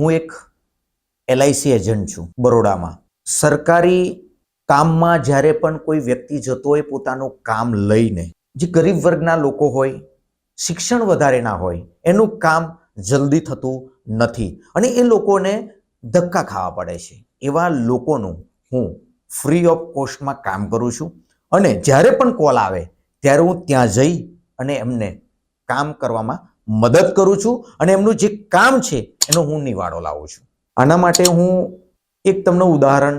હું એક LIC agent છું બરોડામાં. સરકારી કામમાં જ્યારે પણ કોઈ વ્યક્તિ જતો હોય પોતાનું કામ લઈને, જે ગરીબ વર્ગના લોકો હોય, શિક્ષણ વધારે ના હોય, એનું કામ જલ્દી થતું નથી અને એ લોકોને ધક્કા ખાવા પડે છે. એવા લોકોનું હું ફ્રી ઓફ કોસ્ટમાં કામ કરું છું અને જ્યારે પણ કોલ આવે ત્યારે હું ત્યાં જઈ અને એમને કામ કરવામાં મદદ કરું છું અને એમનું જે કામ છે એનો હું નિવાડો લાવું છું. આના માટે હું એક તમને ઉદાહરણ,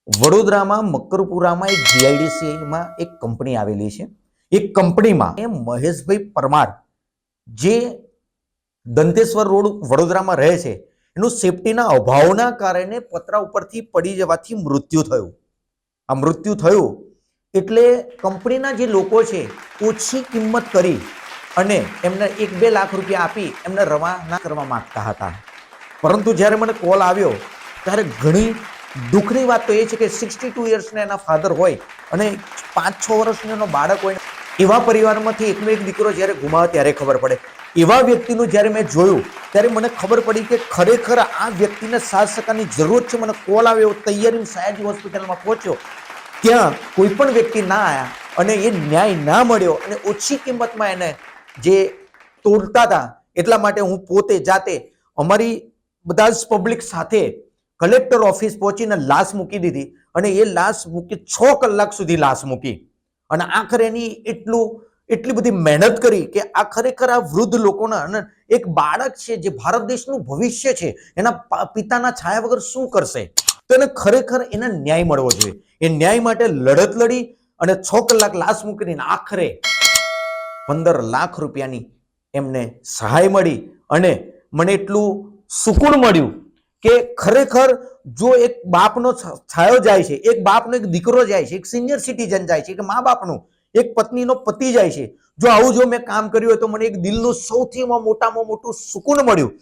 વડોદરામાં મકરપુરામાં એક GIDCમાં એક કંપની આવેલી છે. એ કંપનીમાં મહેશભાઈ પરમાર જે દંતેશ્વર રોડ વડોદરામાં રહે છે, એનું સેફટીના અભાવના કારણે પતરા ઉપરથી પડી જવાથી મૃત્યુ થયું. આ મૃત્યુ થયું એટલે કંપનીના જે લોકો છે ઓછી કિંમત કરી અને એમને 1-2 લાખ રૂપિયા આપી એમને રવાના કરવા માંગતા હતા. પરંતુ જ્યારે મને કોલ આવ્યો ત્યારે ઘણી દુઃખની વાત તો એ છે કે 62 યર્સના એના ફાધર હોય અને 5-6 વર્ષનો એનો બાળક હોય, એવા પરિવારમાંથી એકનો એક દીકરો જ્યારે ગુમાવે ત્યારે ખબર પડે. એવા વ્યક્તિનું જ્યારે મેં જોયું ત્યારે મને ખબર પડી કે ખરેખર આ વ્યક્તિને સાથ સહકારની જરૂર છે. મને કોલ આવ્યો, તૈયારી સયાજી હોસ્પિટલમાં પહોંચ્યો, ત્યાં કોઈ પણ વ્યક્તિ ના આવ્યા અને એ ન્યાય ના મળ્યો અને ઓછી કિંમતમાં એને જે તોડતા હતા, એટલા માટે હું પોતે જાતે અમારી બધા જ પબ્લિક સાથે કલેક્ટર ઓફિસ પહોંચીને લાશ મૂકી દીધી અને એ લાશ મૂકી 6 કલાક સુધી લાશ મૂકી અને આખરે એની એટલી બધી મહેનત કરી કે આ ખરેખર આ વૃદ્ધ લોકોના અને એક બાળક છે જે ભારત દેશનું ભવિષ્ય છે, એના પિતાના છાયા વગર શું કરશે, તો એને ખરેખર એને ન્યાય મળવો જોઈએ. એ ન્યાય માટે લડત લડી અને 6 કલાક લાશ મૂકીને આખરે 15 લાખ રૂપિયાની એમને સહાય મળી અને મને એટલું સુકૂન મળ્યું કે ખરેખર જો એક બાપનો છાયો જાય છે, એક બાપનો એક દીકરો જાય છે, એક સિનિયર સિટીઝન જાય છે, એક મા બાપનું, એક પત્નીનો પતિ જાય છે, જો આવું જો મેં કામ કર્યું હોય તો મને એક દિલનું સૌથી મોટામાં મોટું સુકૂન મળ્યું.